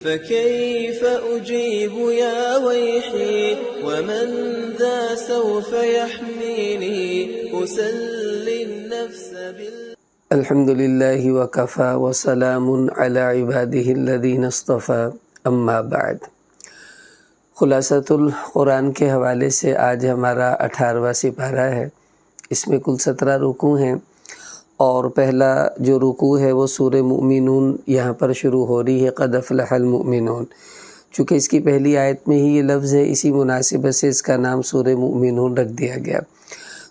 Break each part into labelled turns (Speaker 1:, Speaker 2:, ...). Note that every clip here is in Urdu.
Speaker 1: فكيف أجيب يا ويحي ومن ذا سوف يحميني أسلي النفس
Speaker 2: الحمد للہ وکفى وسلام علی عباده الذین اصطفى اما بعد۔ خلاصۃ القرآن کے حوالے سے آج ہمارا 18واں سپارہ ہے۔ اس میں کل 17 رکوع ہیں، اور پہلا جو رکوع ہے وہ سورہ مؤمنون یہاں پر شروع ہو رہی ہے، قد افلح المؤمنون۔ چونکہ اس کی پہلی آیت میں ہی یہ لفظ ہے، اسی مناسبت سے اس کا نام سورہ مؤمنون رکھ دیا گیا۔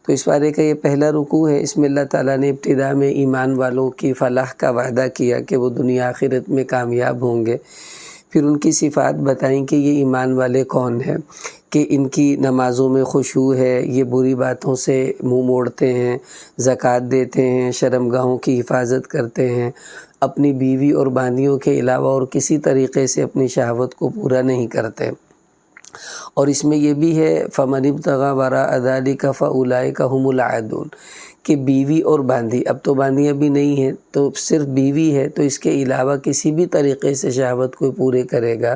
Speaker 2: تو اس بارے کا یہ پہلا رکوع ہے۔ اس میں اللہ تعالیٰ نے ابتدا میں ایمان والوں کی فلاح کا وعدہ کیا کہ وہ دنیا آخرت میں کامیاب ہوں گے۔ پھر ان کی صفات بتائیں کہ یہ ایمان والے کون ہیں، کہ ان کی نمازوں میں خشوع ہے، یہ بری باتوں سے منہ موڑتے ہیں، زکوٰۃ دیتے ہیں، شرمگاہوں کی حفاظت کرتے ہیں، اپنی بیوی اور باندیوں کے علاوہ اور کسی طریقے سے اپنی شہوت کو پورا نہیں کرتے۔ اور اس میں یہ بھی ہے فَمَنِ ابْتَغَىٰ وَرَاءَ ذَٰلِكَ فَأُولَٰئِكَ هُمُ الْعَادُونَ، کہ بیوی اور باندی، اب تو باندیاں بھی نہیں ہیں تو صرف بیوی ہے، تو اس کے علاوہ کسی بھی طریقے سے شہوت کو پورے کرے گا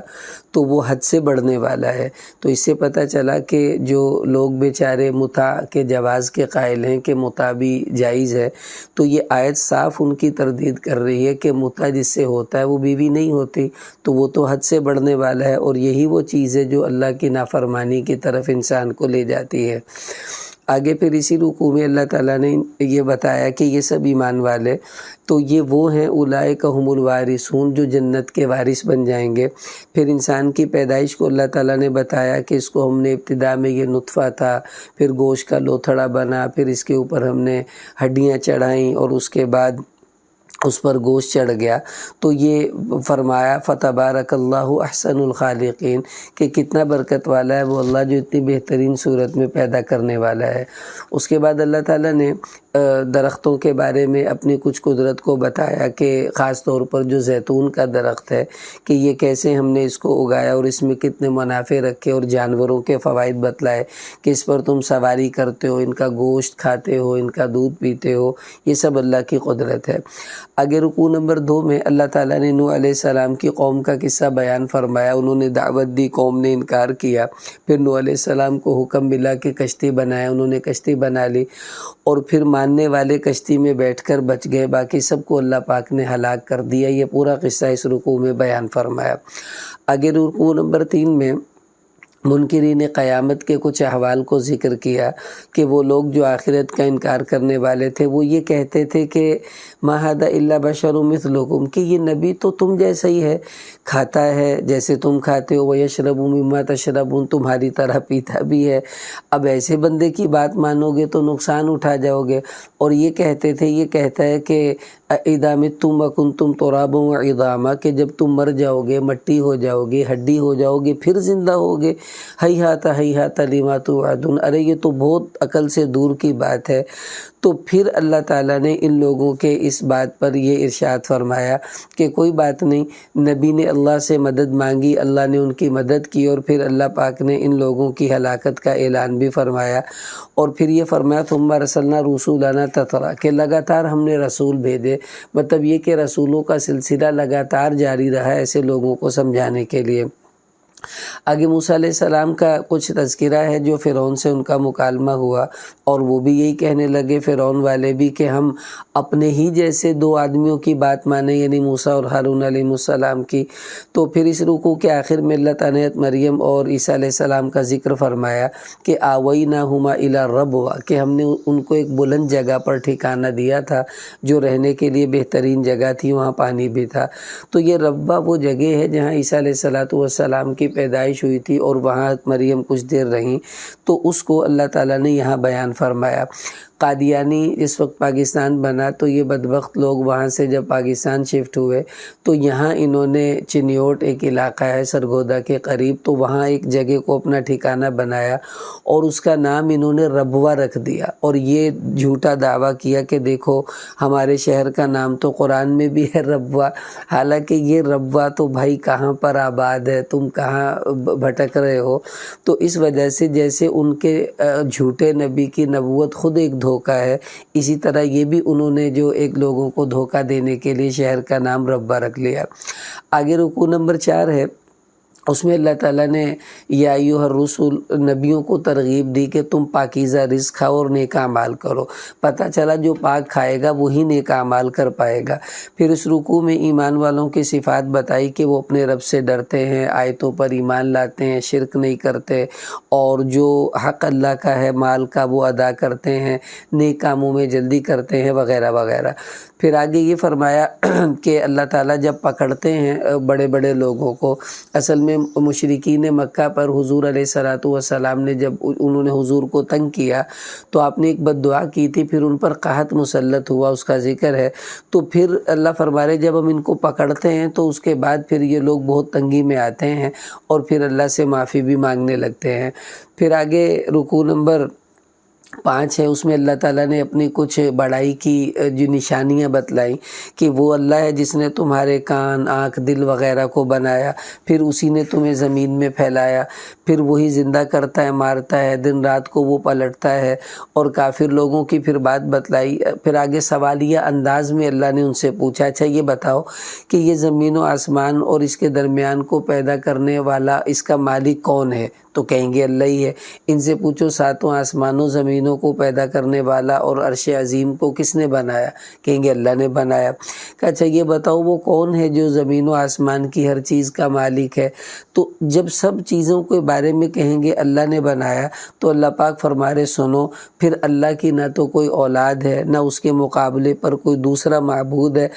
Speaker 2: تو وہ حد سے بڑھنے والا ہے۔ تو اس سے پتہ چلا کہ جو لوگ بیچارے متاع کے جواز کے قائل ہیں کہ متاع بھی جائز ہے، تو یہ آیت صاف ان کی تردید کر رہی ہے کہ متاع جس سے ہوتا ہے وہ بیوی نہیں ہوتی، تو وہ تو حد سے بڑھنے والا ہے، اور یہی وہ چیز ہے جو اللہ کی نافرمانی کی طرف انسان کو لے جاتی ہے۔ آگے پھر اسی رکوع میں اللہ تعالیٰ نے یہ بتایا کہ یہ سب ایمان والے تو یہ وہ ہیں اولئک هم الوارثون، جو جنت کے وارث بن جائیں گے۔ پھر انسان کی پیدائش کو اللہ تعالیٰ نے بتایا کہ اس کو ہم نے ابتدا میں یہ نطفہ تھا، پھر گوشت کا لوتھڑا بنا، پھر اس کے اوپر ہم نے ہڈیاں چڑھائیں اور اس کے بعد اس پر گوشت چڑھ گیا۔ تو یہ فرمایا فتبارک اللہ احسن الخالقین، کہ کتنا برکت والا ہے وہ اللہ جو اتنی بہترین صورت میں پیدا کرنے والا ہے۔ اس کے بعد اللہ تعالیٰ نے درختوں کے بارے میں اپنی کچھ قدرت کو بتایا کہ خاص طور پر جو زیتون کا درخت ہے کہ یہ کیسے ہم نے اس کو اگایا اور اس میں کتنے منافع رکھے، اور جانوروں کے فوائد بتلائے کہ اس پر تم سواری کرتے ہو، ان کا گوشت کھاتے ہو، ان کا دودھ پیتے ہو، یہ سب اللہ کی قدرت ہے۔ آگے رکوع نمبر 2 میں اللہ تعالیٰ نے نوح علیہ السلام کی قوم کا قصہ بیان فرمایا۔ انہوں نے دعوت دی، قوم نے انکار کیا، پھر نوح علیہ السلام کو حکم ملا کہ کشتی بنائے، انہوں نے کشتی بنا لی، اور پھر ماننے والے کشتی میں بیٹھ کر بچ گئے، باقی سب کو اللہ پاک نے ہلاک کر دیا۔ یہ پورا قصہ اس رکوع میں بیان فرمایا۔ آگے رکوع نمبر 3 میں منکرین قیامت کے کچھ احوال کو ذکر کیا کہ وہ لوگ جو آخرت کا انکار کرنے والے تھے وہ یہ کہتے تھے کہ ما ھذا الا بشر مثلکم، کہ یہ نبی تو تم جیسا ہی ہے، کھاتا ہے جیسے تم کھاتے ہو، ویشرب مما تشربون، تمہاری طرح پیتا بھی ہے، اب ایسے بندے کی بات مانو گے تو نقصان اٹھا جاؤ گے۔ اور یہ کہتے تھے، یہ کہتا ہے کہ اذا متم وکنتم ترابا وعظاما، کہ جب تم مر جاؤ گے، مٹی ہو جاؤ گے، ہڈی ہو جاؤ گے، پھر زندہ ہوگے، ہیہات لما توعدون، ارے یہ تو بہت عقل سے دور کی بات ہے۔ تو پھر اللہ تعالیٰ نے ان لوگوں کے اس بات پر یہ ارشاد فرمایا کہ کوئی بات نہیں، نبی نے اللہ سے مدد مانگی، اللہ نے ان کی مدد کی، اور پھر اللہ پاک نے ان لوگوں کی ہلاکت کا اعلان بھی فرمایا۔ اور پھر یہ فرمایا ثم ارسلنا رسولنا تترا، کہ لگاتار ہم نے رسول بھیجے، مطلب یہ کہ رسولوں کا سلسلہ لگاتار جاری رہا ایسے لوگوں کو سمجھانے کے لیے۔ آگے موسیٰ علیہ السلام کا کچھ تذکرہ ہے جو فرعون سے ان کا مکالمہ ہوا، اور وہ بھی یہی کہنے لگے، فرعون والے بھی، کہ ہم اپنے ہی جیسے 2 آدمیوں کی بات مانیں، یعنی موسیٰ اور ہارون علیہ السلام کی۔ تو پھر اس رکوع کے آخر میں اللہ تعالیٰ نے مریم اور عیسیٰ علیہ السلام کا ذکر فرمایا کہ آویناہما الی ربوہ، کہ ہم نے ان کو ایک بلند جگہ پر ٹھکانہ دیا تھا جو رہنے کے لیے بہترین جگہ تھی، وہاں پانی بھی تھا۔ تو یہ ربوہ وہ جگہ ہے جہاں عیسیٰ علیہ السلام کی پیدائش ہوئی تھی، اور وہاں مریم کچھ دیر رہیں، تو اس کو اللہ تعالیٰ نے یہاں بیان فرمایا۔ قادیانی جس وقت پاکستان بنا تو یہ بدبخت لوگ وہاں سے جب پاکستان شفٹ ہوئے تو یہاں انہوں نے چنیوٹ ایک علاقہ ہے سرگودا کے قریب، تو وہاں ایک جگہ کو اپنا ٹھکانہ بنایا اور اس کا نام انہوں نے ربوہ رکھ دیا، اور یہ جھوٹا دعویٰ کیا کہ دیکھو ہمارے شہر کا نام تو قرآن میں بھی ہے ربوہ، حالانکہ یہ ربوہ تو بھائی کہاں پر آباد ہے، تم کہاں بھٹک رہے ہو۔ تو اس وجہ سے جیسے ان کے جھوٹے نبی کی نبوت خود ایک دھوکہ دھوکہ ہے، اسی طرح یہ بھی انہوں نے جو ایک لوگوں کو دھوکہ دینے کے لیے شہر کا نام ربہ رکھ لیا۔ آگے رکوع نمبر 4 ہے، اس میں اللہ تعالیٰ نے یا ایھا الرسل نبیوں کو ترغیب دی کہ تم پاکیزہ رزق کھاؤ اور نیک اعمال کرو۔ پتہ چلا جو پاک کھائے گا وہی نیک اعمال کر پائے گا۔ پھر اس رکوع میں ایمان والوں کی صفات بتائی کہ وہ اپنے رب سے ڈرتے ہیں، آیتوں پر ایمان لاتے ہیں، شرک نہیں کرتے، اور جو حق اللہ کا ہے مال کا وہ ادا کرتے ہیں، نیک کاموں میں جلدی کرتے ہیں، وغیرہ وغیرہ۔ پھر آگے یہ فرمایا کہ اللہ تعالیٰ جب پکڑتے ہیں بڑے بڑے لوگوں کو، اصل میں مشرکین مکہ پر حضور علیہ الصلوۃ والسلام نے جب انہوں نے حضور کو تنگ کیا تو آپ نے ایک بد دعا کی تھی، پھر ان پر قحط مسلط ہوا، اس کا ذکر ہے۔ تو پھر اللہ فرما رہے جب ہم ان کو پکڑتے ہیں تو اس کے بعد پھر یہ لوگ بہت تنگی میں آتے ہیں اور پھر اللہ سے معافی بھی مانگنے لگتے ہیں۔ پھر آگے رکوع نمبر 5 ہے، اس میں اللہ تعالیٰ نے اپنی کچھ بڑائی کی جو نشانیاں بتلائیں کہ وہ اللہ ہے جس نے تمہارے کان، آنکھ، دل وغیرہ کو بنایا، پھر اسی نے تمہیں زمین میں پھیلایا، پھر وہی زندہ کرتا ہے، مارتا ہے، دن رات کو وہ پلٹتا ہے، اور کافر لوگوں کی پھر بات بتلائی۔ پھر آگے سوالیہ انداز میں اللہ نے ان سے پوچھا، اچھا یہ بتاؤ کہ یہ زمین و آسمان اور اس کے درمیان کو پیدا کرنے والا اس کا مالک کون ہے؟ تو کہیں گے اللہ ہی ہے۔ ان سے پوچھو ساتوں آسمانوں زمینوں کو پیدا کرنے والا اور عرش عظیم کو کس نے بنایا؟ کہیں گے اللہ نے بنایا۔ کہ اچھا یہ بتاؤ وہ کون ہے جو زمین و آسمان کی ہر چیز کا مالک ہے؟ تو جب سب چیزوں کے بارے میں کہیں گے اللہ نے بنایا تو اللہ پاک فرما رہے سنو، پھر اللہ کی نہ تو کوئی اولاد ہے، نہ اس کے مقابلے پر کوئی دوسرا معبود ہے۔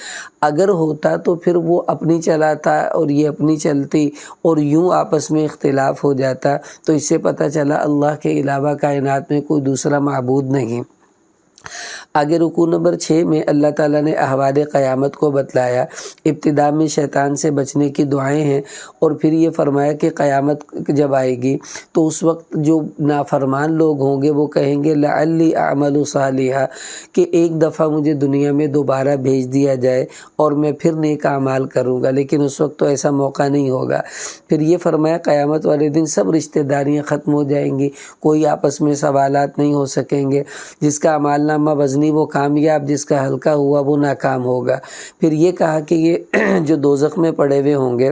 Speaker 2: اگر ہوتا تو پھر وہ اپنی چلاتا اور یہ اپنی چلتی اور یوں آپس میں اختلاف ہو جاتا۔ تو اس سے پتہ چلا اللہ کے علاوہ کائنات میں کوئی دوسرا معبود نہیں۔ آگے رکوع نمبر 6 میں اللہ تعالیٰ نے احوال قیامت کو بتلایا۔ ابتدا میں شیطان سے بچنے کی دعائیں ہیں، اور پھر یہ فرمایا کہ قیامت جب آئے گی تو اس وقت جو نافرمان لوگ ہوں گے وہ کہیں گے لعلی اعمل صالحا، کہ ایک دفعہ مجھے دنیا میں دوبارہ بھیج دیا جائے اور میں پھر نیک اعمال کروں گا، لیکن اس وقت تو ایسا موقع نہیں ہوگا۔ پھر یہ فرمایا قیامت والے دن سب رشتہ داریاں ختم ہو جائیں گی، کوئی آپس میں سوالات نہیں ہو سکیں گے، جس کا اعمال نامہ وزنی وہ کامیاب، جس کا ہلکا ہوا وہ ناکام ہوگا۔ پھر یہ کہا کہ یہ جو دوزخ میں پڑے ہوئے ہوں گے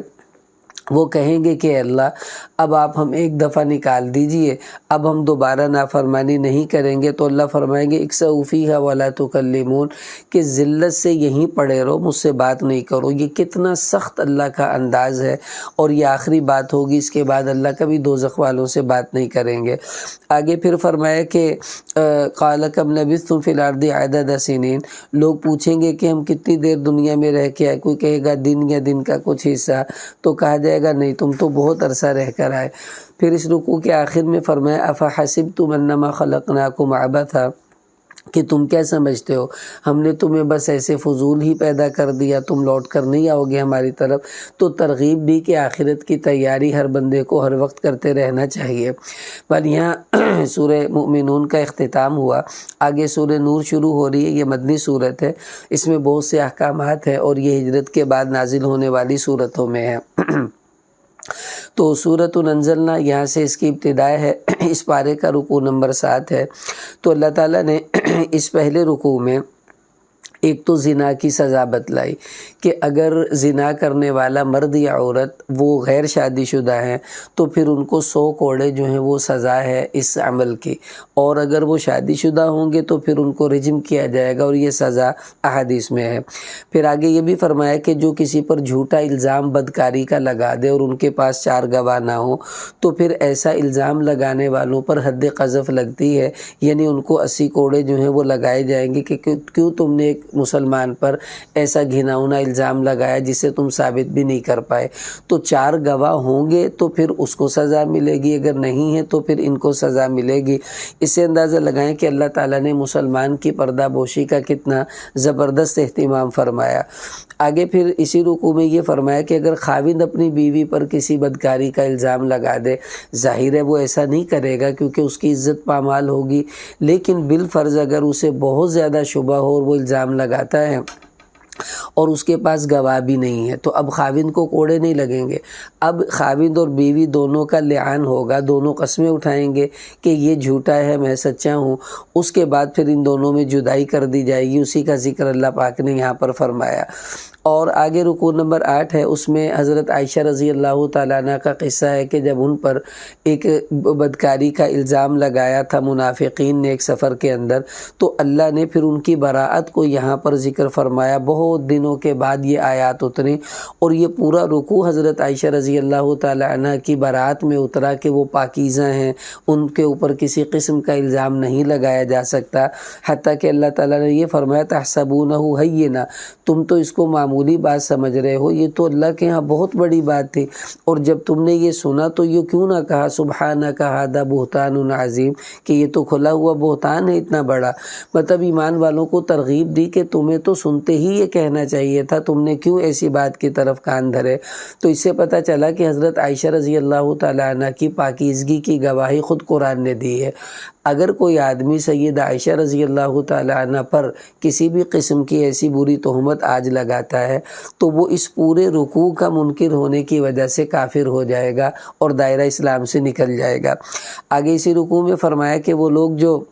Speaker 2: وہ کہیں گے کہ اللہ اب آپ ہم ایک دفعہ نکال دیجئے، اب ہم دوبارہ نافرمانی نہیں کریں گے۔ تو اللہ فرمائیں گے اکسؤ فیہا ولا تکلمون، کہ ذلت سے یہیں پڑے رہو، مجھ سے بات نہیں کرو۔ یہ کتنا سخت اللہ کا انداز ہے، اور یہ آخری بات ہوگی، اس کے بعد اللہ کبھی دوزخ والوں سے بات نہیں کریں گے۔ آگے پھر فرمایا کہ قال کم لبثتم فی الارض عدد سنین، لوگ پوچھیں گے کہ ہم کتنی دیر دنیا میں رہ کے آئے، کوئی کہے گا دن یا دن کا کچھ حصہ، تو کہا جائے گا نہیں تم تو بہت عرصہ رہ کر آئے۔ پھر اس رکوع کے آخر میں فرمایا افحسبتم انما خلقناکم عبثا، کہ تم کیا سمجھتے ہو ہم نے تمہیں بس ایسے فضول ہی پیدا کر دیا، تم لوٹ کر نہیں آؤ گے ہماری طرف۔ تو ترغیب دی کہ آخرت کی تیاری ہر بندے کو ہر وقت کرتے رہنا چاہیے۔ پر یہاں سورہ مومنون کا اختتام ہوا، آگے سورہ نور شروع ہو رہی ہے۔ یہ مدنی صورت ہے، اس میں بہت سے احکامات ہیں، اور یہ ہجرت کے بعد نازل ہونے والی صورتوں میں ہے۔ تو سورۃ انزلنا یہاں سے اس کی ابتدا ہے۔ اس پارے کا رکوع نمبر 7 ہے۔ تو اللہ تعالیٰ نے اس پہلے رکوع میں ایک تو زنا کی سزا بتلائی کہ اگر زنا کرنے والا مرد یا عورت وہ غیر شادی شدہ ہیں تو پھر ان کو 100 کوڑے جو ہیں وہ سزا ہے اس عمل کی، اور اگر وہ شادی شدہ ہوں گے تو پھر ان کو رجم کیا جائے گا، اور یہ سزا احادیث میں ہے۔ پھر آگے یہ بھی فرمایا کہ جو کسی پر جھوٹا الزام بدکاری کا لگا دے اور ان کے پاس 4 گواہ نہ ہوں تو پھر ایسا الزام لگانے والوں پر حد قذف لگتی ہے، یعنی ان کو 80 کوڑے جو ہیں وہ لگائے جائیں گے کہ کیوں تم نے ایک مسلمان پر ایسا گھناؤنا الزام لگایا جسے تم ثابت بھی نہیں کر پائے۔ تو 4 گواہ ہوں گے تو پھر اس کو سزا ملے گی، اگر نہیں ہے تو پھر ان کو سزا ملے گی۔ اس سے اندازہ لگائیں کہ اللہ تعالیٰ نے مسلمان کی پردہ بوشی کا کتنا زبردست اہتمام فرمایا۔ آگے پھر اسی رکوع میں یہ فرمایا کہ اگر خاوند اپنی بیوی پر کسی بدکاری کا الزام لگا دے، ظاہر ہے وہ ایسا نہیں کرے گا کیونکہ اس کی عزت پامال ہوگی، لیکن بالفرض اگر اسے بہت زیادہ شبہ ہو اور وہ الزام لگاتا ہے اور اس کے پاس گواہ بھی نہیں ہے، تو اب خاوند کو کوڑے نہیں لگیں گے، اب خاوند اور بیوی دونوں کا لعان ہوگا، دونوں قسمیں اٹھائیں گے کہ یہ جھوٹا ہے میں سچا ہوں، اس کے بعد پھر ان دونوں میں جدائی کر دی جائے گی۔ اسی کا ذکر اللہ پاک نے یہاں پر فرمایا۔ اور آگے رکوع نمبر 8 ہے، اس میں حضرت عائشہ رضی اللہ تعالیٰ عنہ کا قصہ ہے کہ جب ان پر ایک بدکاری کا الزام لگایا تھا منافقین نے ایک سفر کے اندر، تو اللہ نے پھر ان کی براءت کو یہاں پر ذکر فرمایا۔ بہت دنوں کے بعد یہ آیات اتری اور یہ پورا رکوع حضرت عائشہ رضی اللہ تعالیٰ عنہ کی براءت میں اترا کہ وہ پاکیزہ ہیں، ان کے اوپر کسی قسم کا الزام نہیں لگایا جا سکتا، حتیٰ کہ اللہ تعالیٰ نے یہ فرمایا تحسبونہ ہینا، تم تو اس کو معمولی بات سمجھ رہے ہو، یہ تو اللہ کے ہاں بہت بڑی بات تھی، اور جب تم نے یہ سنا تو یہ کیوں نہ کہا سبحانک ھذا بہتان عظیم، کہ یہ تو کھلا ہوا بہتان ہے اتنا بڑا۔ مطلب ایمان والوں کو ترغیب دی کہ تمہیں تو سنتے ہی یہ کہنا چاہیے تھا، تم نے کیوں ایسی بات کی طرف کان دھرے۔ تو اس سے پتہ چلا کہ حضرت عائشہ رضی اللہ تعالیٰ عنہ کی پاکیزگی کی گواہی خود قرآن نے دی ہے۔ اگر کوئی آدمی سید عائشہ رضی اللہ تعالیٰ عنہ پر کسی بھی قسم کی ایسی بری تہمت آج لگاتا ہے تو وہ اس پورے رکوع کا منکر ہونے کی وجہ سے کافر ہو جائے گا اور دائرہ اسلام سے نکل جائے گا۔ آگے اسی رکوع میں فرمایا کہ وہ لوگ جو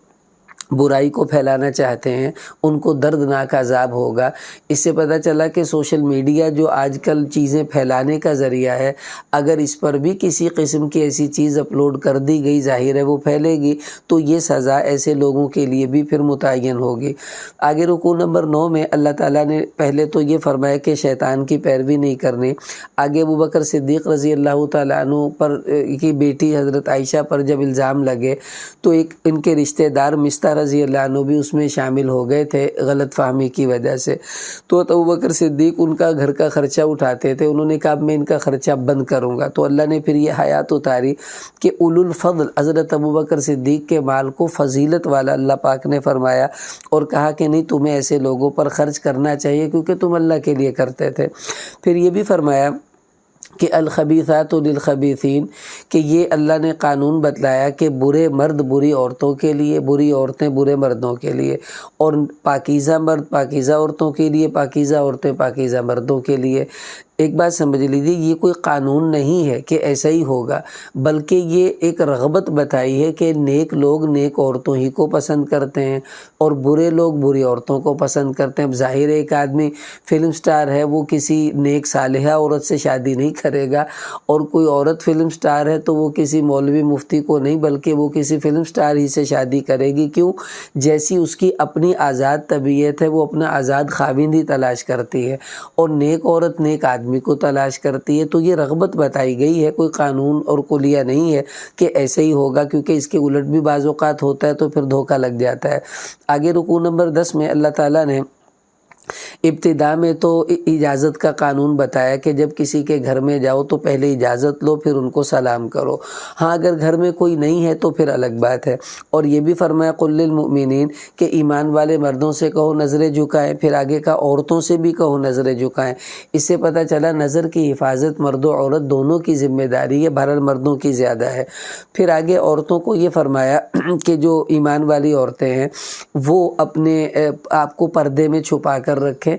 Speaker 2: برائی کو پھیلانا چاہتے ہیں ان کو دردناک عذاب ہوگا۔ اس سے پتہ چلا کہ سوشل میڈیا جو آج کل چیزیں پھیلانے کا ذریعہ ہے، اگر اس پر بھی کسی قسم کی ایسی چیز اپلوڈ کر دی گئی، ظاہر ہے وہ پھیلے گی، تو یہ سزا ایسے لوگوں کے لیے بھی پھر متعین ہوگی۔ آگے رکوع نمبر 9 میں اللہ تعالیٰ نے پہلے تو یہ فرمایا کہ شیطان کی پیروی نہیں کرنی۔ آگے ابوبکر صدیق رضی اللہ تعالیٰ عنہ پر کی بیٹی حضرت عائشہ پر جب الزام لگے تو ایک ان کے رشتہ دار مستہ رضی اللہ عنہ بھی اس میں شامل ہو گئے تھے غلط فہمی کی وجہ سے، تو ابوبکر صدیق ان کا گھر کا خرچہ اٹھاتے تھے، انہوں نے کہا میں ان کا خرچہ بند کروں گا، تو اللہ نے پھر یہ آیات اتاری کہ اولو الفضل، حضرت ابوبکر صدیق کے مال کو فضیلت والا اللہ پاک نے فرمایا اور کہا کہ نہیں تمہیں ایسے لوگوں پر خرچ کرنا چاہیے کیونکہ تم اللہ کے لیے کرتے تھے۔ پھر یہ بھی فرمایا کہ الخبیثات للخبیثین، کہ یہ اللہ نے قانون بتلایا کہ برے مرد بری عورتوں کے لیے، بری عورتیں برے مردوں کے لیے، اور پاکیزہ مرد پاکیزہ عورتوں کے لیے، پاکیزہ عورتیں پاکیزہ مردوں کے لیے۔ ایک بات سمجھ لیجیے، یہ کوئی قانون نہیں ہے کہ ایسا ہی ہوگا، بلکہ یہ ایک رغبت بتائی ہے کہ نیک لوگ نیک عورتوں ہی کو پسند کرتے ہیں اور برے لوگ بری عورتوں کو پسند کرتے ہیں۔ اب ظاہر ہے ایک آدمی فلم سٹار ہے، وہ کسی نیک صالحہ عورت سے شادی نہیں کرے گا، اور کوئی عورت فلم سٹار ہے تو وہ کسی مولوی مفتی کو نہیں بلکہ وہ کسی فلم سٹار ہی سے شادی کرے گی۔ کیوں؟ جیسی اس کی اپنی آزاد طبیعت ہے، وہ اپنا آزاد خاوند ہی تلاش کرتی ہے، اور نیک عورت نیک آدمی کو تلاش کرتی ہے۔ تو یہ رغبت بتائی گئی ہے، کوئی قانون اور کلیہ نہیں ہے کہ ایسے ہی ہوگا، کیونکہ اس کے الٹ بھی بعض اوقات ہوتا ہے تو پھر دھوکہ لگ جاتا ہے۔ آگے رکوع نمبر 10 میں اللہ تعالیٰ نے ابتدا میں تو اجازت کا قانون بتایا کہ جب کسی کے گھر میں جاؤ تو پہلے اجازت لو پھر ان کو سلام کرو، ہاں اگر گھر میں کوئی نہیں ہے تو پھر الگ بات ہے۔ اور یہ بھی فرمایا قل للمؤمنین، کہ ایمان والے مردوں سے کہو نظریں جھکائیں، پھر آگے کا عورتوں سے بھی کہو نظریں جھکائیں۔ اس سے پتہ چلا نظر کی حفاظت مرد و عورت دونوں کی ذمہ داری ہے، بہرحال مردوں کی زیادہ ہے۔ پھر آگے عورتوں کو یہ فرمایا کہ جو ایمان والی عورتیں ہیں وہ اپنے آپ کو پردے میں چھپا کر رکھیں۔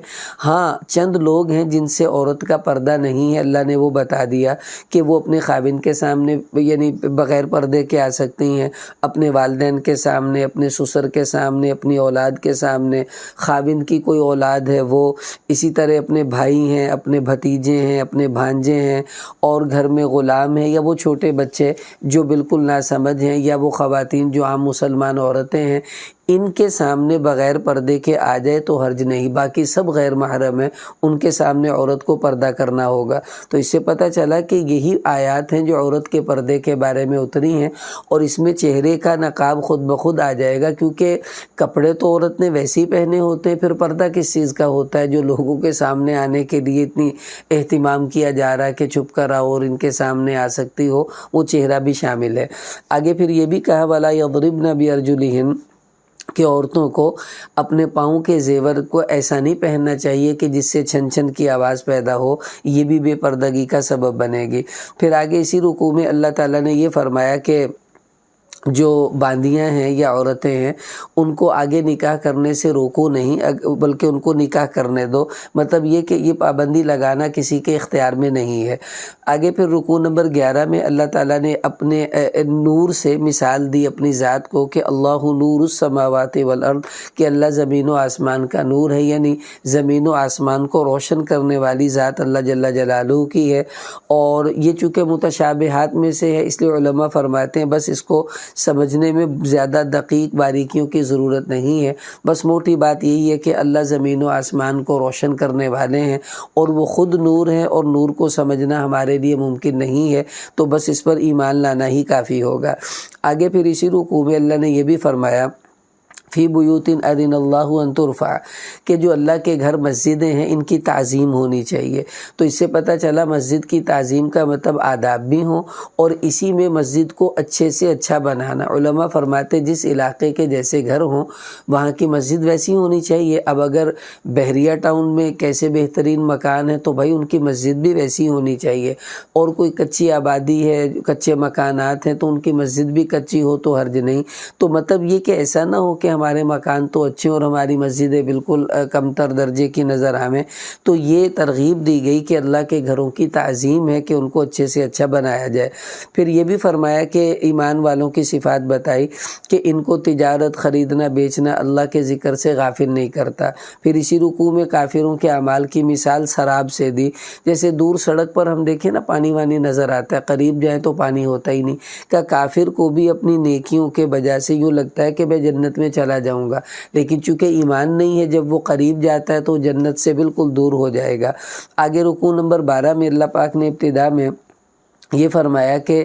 Speaker 2: ہاں چند لوگ ہیں جن سے عورت کا پردہ نہیں ہے، اللہ نے وہ بتا دیا کہ وہ اپنے خاوند کے سامنے یعنی بغیر پردے کے آ سکتی ہیں، اپنے والدین کے سامنے، اپنے سسر کے سامنے، اپنی اولاد کے سامنے، خاوند کی کوئی اولاد ہے وہ، اسی طرح اپنے بھائی ہیں، اپنے بھتیجے ہیں، اپنے بھانجے ہیں، اور گھر میں غلام ہیں یا وہ چھوٹے بچے جو بالکل ناسمجھ ہیں، یا وہ خواتین جو عام مسلمان عورتیں ہیں، ان کے سامنے بغیر پردے کے آ جائے تو حرج نہیں، باقی سب غیر محرم ہیں، ان کے سامنے عورت کو پردہ کرنا ہوگا۔ تو اس سے پتہ چلا کہ یہی آیات ہیں جو عورت کے پردے کے بارے میں اتری ہیں، اور اس میں چہرے کا نقاب خود بخود آ جائے گا، کیونکہ کپڑے تو عورت نے ویسے ہی پہنے ہوتے ہیں، پھر پردہ کس چیز کا ہوتا ہے جو لوگوں کے سامنے آنے کے لیے اتنی اہتمام کیا جا رہا ہے کہ چھپ کر آؤ اور ان کے سامنے آ سکتی ہو، وہ چہرہ بھی شامل ہے۔ آگے پھر یہ بھی کہا وَلَا يَضْرِبْنَ بِأَرْجُلِهِنَّ، کہ عورتوں کو اپنے پاؤں کے زیور کو ایسا نہیں پہننا چاہیے کہ جس سے چھن چھن کی آواز پیدا ہو، یہ بھی بے پردگی کا سبب بنے گی۔ پھر آگے اسی رکوع میں اللہ تعالیٰ نے یہ فرمایا کہ جو باندیاں ہیں یا عورتیں ہیں ان کو آگے نکاح کرنے سے روکو نہیں، بلکہ ان کو نکاح کرنے دو، مطلب یہ کہ یہ پابندی لگانا کسی کے اختیار میں نہیں ہے۔ آگے پھر رکوع نمبر 11 میں اللہ تعالیٰ نے اپنے نور سے مثال دی اپنی ذات کو کہ اللہ نور السماوات والارض، کہ اللہ زمین و آسمان کا نور ہے، یعنی زمین و آسمان کو روشن کرنے والی ذات اللہ جل جلالہ کی ہے۔ اور یہ چونکہ متشابہات میں سے ہے، اس لیے علماء فرماتے ہیں بس اس کو سمجھنے میں زیادہ دقیق باریکیوں کی ضرورت نہیں ہے، بس موٹی بات یہی ہے کہ اللہ زمین و آسمان کو روشن کرنے والے ہیں اور وہ خود نور ہیں، اور نور کو سمجھنا ہمارے لیے ممکن نہیں ہے، تو بس اس پر ایمان لانا ہی کافی ہوگا۔ آگے پھر اسی رکوع میں اللہ نے یہ بھی فرمایا فی بیوت اذن اللہ ان ترفع، کہ جو اللہ کے گھر مسجدیں ہیں ان کی تعظیم ہونی چاہیے۔ تو اس سے پتہ چلا مسجد کی تعظیم کا مطلب آداب بھی ہوں، اور اسی میں مسجد کو اچھے سے اچھا بنانا۔ علماء فرماتے جس علاقے کے جیسے گھر ہوں وہاں کی مسجد ویسی ہونی چاہیے۔ اب اگر بحریہ ٹاؤن میں کیسے بہترین مکان ہے تو بھائی ان کی مسجد بھی ویسی ہونی چاہیے، اور کوئی کچی آبادی ہے، کچے مکانات ہیں تو ان کی مسجد بھی کچی ہو تو حرج نہیں۔ تو مطلب یہ کہ ایسا نہ ہو کہ ہمارے مکان تو اچھے اور ہماری مسجدیں بالکل کمتر درجے کی نظر آئیں۔ تو یہ ترغیب دی گئی کہ اللہ کے گھروں کی تعظیم ہے کہ ان کو اچھے سے اچھا بنایا جائے۔ پھر یہ بھی فرمایا کہ ایمان والوں کی صفات بتائی کہ ان کو تجارت، خریدنا بیچنا اللہ کے ذکر سے غافل نہیں کرتا۔ پھر اسی رکوع میں کافروں کے اعمال کی مثال سراب سے دی، جیسے دور سڑک پر ہم دیکھیں نا پانی وانی نظر آتا ہے، قریب جائیں تو پانی ہوتا ہی نہیں۔ کہ کافر کو بھی اپنی نیکیوں کے وجہ سے یوں لگتا ہے کہ میں جنت میں چلا جاؤں گا، لیکن چونکہ ایمان نہیں ہے جب وہ قریب جاتا ہے تو جنت سے بالکل دور ہو جائے گا۔ آگے رکوع نمبر 12 میں اللہ پاک نے ابتدا میں یہ فرمایا کہ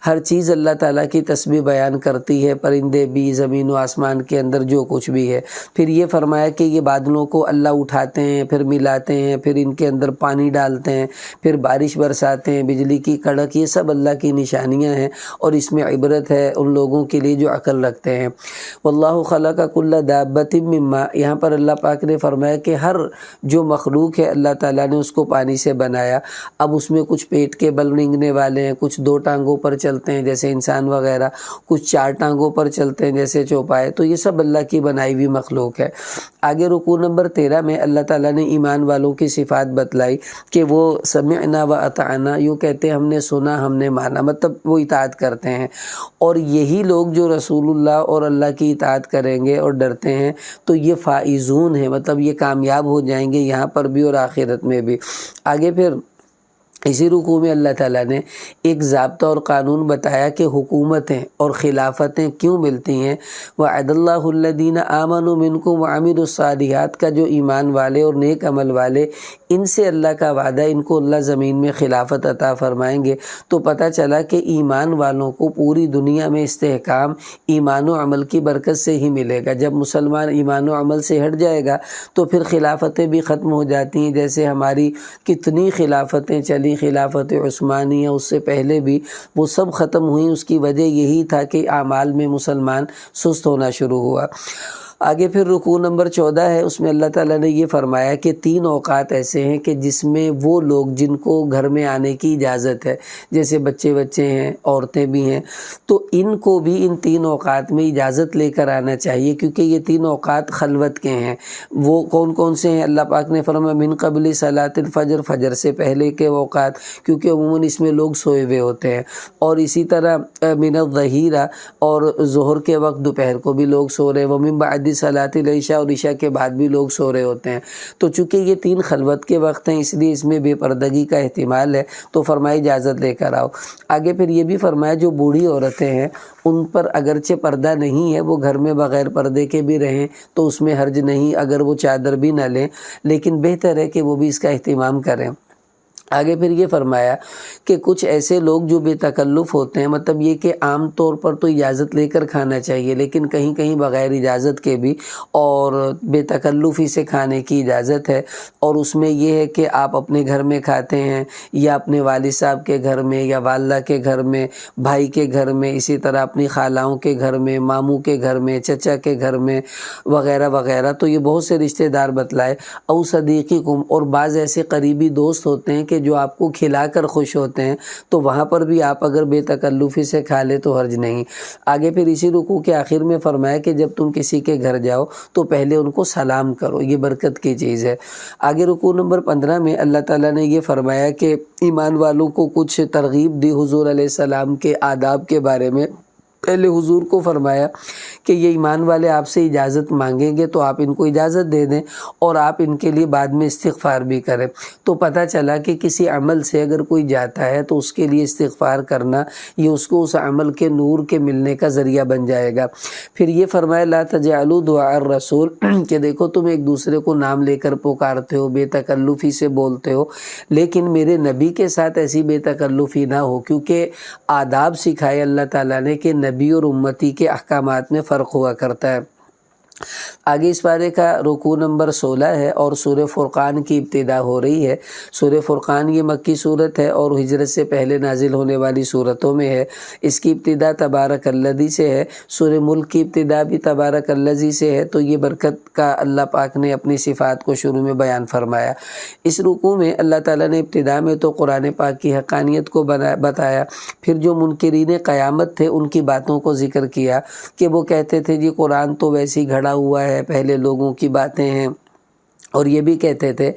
Speaker 2: ہر چیز اللہ تعالیٰ کی تسبیح بیان کرتی ہے، پرندے بھی، زمین و آسمان کے اندر جو کچھ بھی ہے۔ پھر یہ فرمایا کہ یہ بادلوں کو اللہ اٹھاتے ہیں، پھر ملاتے ہیں، پھر ان کے اندر پانی ڈالتے ہیں، پھر بارش برساتے ہیں، بجلی کی کڑک، یہ سب اللہ کی نشانیاں ہیں، اور اس میں عبرت ہے ان لوگوں کے لیے جو عقل رکھتے ہیں۔ واللہ خلق کل دابۃ من ماء، یہاں پر اللہ پاک نے فرمایا کہ ہر جو مخلوق ہے اللہ تعالیٰ نے اس کو پانی سے بنایا۔ اب اس میں کچھ پیٹ کے بل رینگنے والے ہیں، کچھ 2 ٹانگوں پر چلتے ہیں جیسے انسان وغیرہ، کچھ 4 ٹانگوں پر چلتے ہیں جیسے چوپائے، تو یہ سب اللہ کی بنائی ہوئی مخلوق ہے۔ آگے رکوع نمبر 13 میں اللہ تعالیٰ نے ایمان والوں کی صفات بتلائی کہ وہ سمعنا و اطعنا، یوں کہتے ہیں ہم نے سنا ہم نے مانا، مطلب وہ اطاعت کرتے ہیں۔ اور یہی لوگ جو رسول اللہ اور اللہ کی اطاعت کریں گے اور ڈرتے ہیں تو یہ فائزون ہیں، مطلب یہ کامیاب ہو جائیں گے یہاں پر بھی اور آخرت میں بھی۔ آگے پھر اسی رکوع میں اللہ تعالیٰ نے ایک ضابطہ اور قانون بتایا کہ حکومتیں اور خلافتیں کیوں ملتی ہیں۔ وعد اللہ الذین آمنوا منکم وعملوا الصالحات، کا جو ایمان والے اور نیک عمل والے، ان سے اللہ کا وعدہ، ان کو اللہ زمین میں خلافت عطا فرمائیں گے۔ تو پتہ چلا کہ ایمان والوں کو پوری دنیا میں استحکام ایمان و عمل کی برکت سے ہی ملے گا۔ جب مسلمان ایمان و عمل سے ہٹ جائے گا تو پھر خلافتیں بھی ختم ہو جاتی ہیں، جیسے ہماری کتنی خلافتیں چلی، خلافت عثمانیہ، اس سے پہلے بھی، وہ سب ختم ہوئیں۔ اس کی وجہ یہی تھا کہ اعمال میں مسلمان سست ہونا شروع ہوا۔ آگے پھر رکوع نمبر 14 ہے، اس میں اللہ تعالیٰ نے یہ فرمایا کہ 3 اوقات ایسے ہیں کہ جس میں وہ لوگ جن کو گھر میں آنے کی اجازت ہے، جیسے بچے ہیں، عورتیں بھی ہیں، تو ان کو بھی ان 3 اوقات میں اجازت لے کر آنا چاہیے، کیونکہ یہ 3 اوقات خلوت کے ہیں۔ وہ کون کون سے ہیں؟ اللہ پاک نے فرمایا من قبل صلاۃ الفجر، فجر سے پہلے کے اوقات، کیونکہ عموماً اس میں لوگ سوئے ہوئے ہوتے ہیں، اور اسی طرح من الظہیرہ، اور ظہر کے وقت دوپہر کو بھی لوگ سو رہے ہیں، ومن بعد صلاۃ العشاء، اور عشاء کے بعد بھی لوگ سو رہے ہوتے ہیں۔ تو چونکہ یہ 3 خلوت کے وقت ہیں، اس لیے اس میں بے پردگی کا احتمال ہے، تو فرمایا اجازت لے کر آؤ۔ آگے پھر یہ بھی فرمایا جو بوڑھی عورتیں ہیں ان پر اگرچہ پردہ نہیں ہے، وہ گھر میں بغیر پردے کے بھی رہیں تو اس میں حرج نہیں، اگر وہ چادر بھی نہ لیں، لیکن بہتر ہے کہ وہ بھی اس کا اہتمام کریں۔ آگے پھر یہ فرمایا کہ کچھ ایسے لوگ جو بے تکلف ہوتے ہیں، مطلب یہ کہ عام طور پر تو اجازت لے کر کھانا چاہیے، لیکن کہیں کہیں بغیر اجازت کے بھی اور بے تکلفی سے کھانے کی اجازت ہے، اور اس میں یہ ہے کہ آپ اپنے گھر میں کھاتے ہیں یا اپنے والد صاحب کے گھر میں یا والدہ کے گھر میں، بھائی کے گھر میں، اسی طرح اپنی خالاؤں کے گھر میں، ماموں کے گھر میں، چچا کے گھر میں وغیرہ وغیرہ۔ تو یہ بہت سے رشتہ دار بتلائے، او صدیقکم، اور بعض ایسے قریبی دوست ہوتے ہیں کہ کہ جو آپ کو کھلا کر خوش ہوتے ہیں، تو وہاں پر بھی آپ اگر بے تکلفی سے کھا لے تو حرج نہیں۔ آگے پھر اسی رکوع کے آخر میں فرمایا کہ جب تم کسی کے گھر جاؤ تو پہلے ان کو سلام کرو، یہ برکت کی چیز ہے۔ آگے رکوع نمبر 15 میں اللہ تعالیٰ نے یہ فرمایا کہ ایمان والوں کو کچھ ترغیب دی حضور علیہ السلام کے آداب کے بارے میں۔ پہلے حضور کو فرمایا کہ یہ ایمان والے آپ سے اجازت مانگیں گے تو آپ ان کو اجازت دے دیں، اور آپ ان کے لیے بعد میں استغفار بھی کریں۔ تو پتہ چلا کہ کسی عمل سے اگر کوئی جاتا ہے تو اس کے لیے استغفار کرنا یہ اس کو اس عمل کے نور کے ملنے کا ذریعہ بن جائے گا۔ پھر یہ فرمایا لا تجعلوا دعاء الرسول کہ دیکھو تم ایک دوسرے کو نام لے کر پکارتے ہو، بے تکلفی سے بولتے ہو، لیکن میرے نبی کے ساتھ ایسی بے تکلفی نہ ہو، کیونکہ آداب سکھائے اللہ تعالیٰ نے کہ نبی اور امتی کے احکامات میں فرق ہوا کرتا ہے۔ آگے اس پارے کا رکوع نمبر 16 ہے اور سورہ فرقان کی ابتدا ہو رہی ہے۔ سورہ فرقان یہ مکی صورت ہے اور ہجرت سے پہلے نازل ہونے والی صورتوں میں ہے۔ اس کی ابتدا تبارک الذی سے ہے، سورہ ملک کی ابتدا بھی تبارک الذی سے ہے، تو یہ برکت کا اللہ پاک نے اپنی صفات کو شروع میں بیان فرمایا۔ اس رکوع میں اللہ تعالیٰ نے ابتدا میں تو قرآن پاک کی حقانیت کو بتایا، پھر جو منکرین قیامت تھے ان کی باتوں کو ذکر کیا کہ وہ کہتے تھے جی قرآن تو ویسے ہی گھڑا ہوا ہے، پہلے لوگوں کی باتیں ہیں، اور یہ بھی کہتے تھے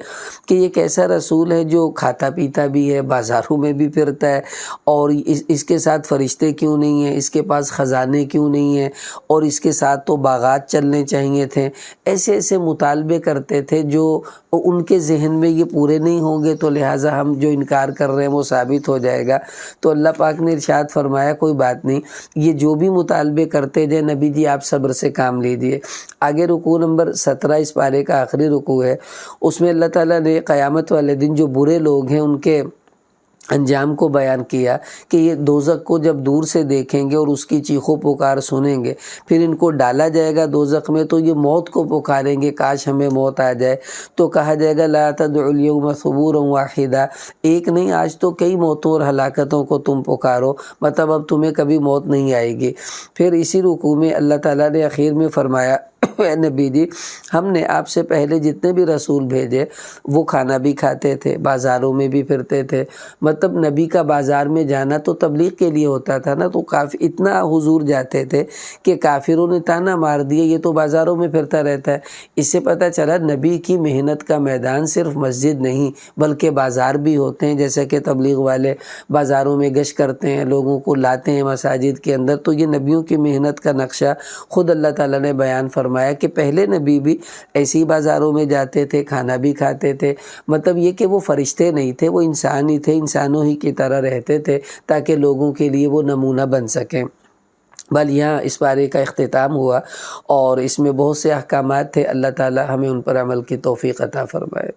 Speaker 2: کہ یہ کیسا رسول ہے جو کھاتا پیتا بھی ہے، بازاروں میں بھی پھرتا ہے، اور اس کے ساتھ فرشتے کیوں نہیں ہیں، اس کے پاس خزانے کیوں نہیں ہیں، اور اس کے ساتھ تو باغات چلنے چاہیے تھے۔ ایسے ایسے مطالبے کرتے تھے جو ان کے ذہن میں یہ پورے نہیں ہوں گے، تو لہٰذا ہم جو انکار کر رہے ہیں وہ ثابت ہو جائے گا۔ تو اللہ پاک نے ارشاد فرمایا کوئی بات نہیں، یہ جو بھی مطالبے کرتے جائیں نبی جی آپ صبر سے کام لیجیے۔ آگے رکوع نمبر 17 اس پارے کا آخری رکوع ہے، اس میں اللہ تعالیٰ نے قیامت والے دن جو برے لوگ ہیں ان کے انجام کو بیان کیا کہ یہ دوزخ کو جب دور سے دیکھیں گے اور اس کی چیخو پکار سنیں گے، پھر ان کو ڈالا جائے گا دوزخ میں تو یہ موت کو پکاریں گے، کاش ہمیں موت آ جائے، تو کہا جائے گا لا تدعوا اليوم ثبورا واحدا، ایک نہیں آج تو کئی موتوں اور ہلاکتوں کو تم پکارو، مطلب اب تمہیں کبھی موت نہیں آئے گی۔ پھر اسی رکوع میں اللہ تعالیٰ نے اخیر میں فرمایا اے نبی جی ہم نے آپ سے پہلے جتنے بھی رسول بھیجے وہ کھانا بھی کھاتے تھے، بازاروں میں بھی پھرتے تھے، مطلب نبی کا بازار میں جانا تو تبلیغ کے لیے ہوتا تھا نا، تو کافی اتنا حضور جاتے تھے کہ کافروں نے تانا مار دیا یہ تو بازاروں میں پھرتا رہتا ہے۔ اس سے پتہ چلا نبی کی محنت کا میدان صرف مسجد نہیں بلکہ بازار بھی ہوتے ہیں، جیسا کہ تبلیغ والے بازاروں میں گشت کرتے ہیں، لوگوں کو لاتے ہیں مساجد کے اندر، تو یہ نبیوں کی محنت کا نقشہ خود اللہ تعالیٰ نے بیان فرمایا کہ پہلے نبی بھی ایسی بازاروں میں جاتے تھے، کھانا بھی کھاتے تھے، مطلب یہ کہ وہ فرشتے نہیں تھے، وہ انسان ہی تھے، انسانوں ہی کی طرح رہتے تھے تاکہ لوگوں کے لیے وہ نمونہ بن سکیں۔ بل یہاں اس پارے کا اختتام ہوا اور اس میں بہت سے احکامات تھے، اللہ تعالی ہمیں ان پر عمل کی توفیق عطا فرمائے۔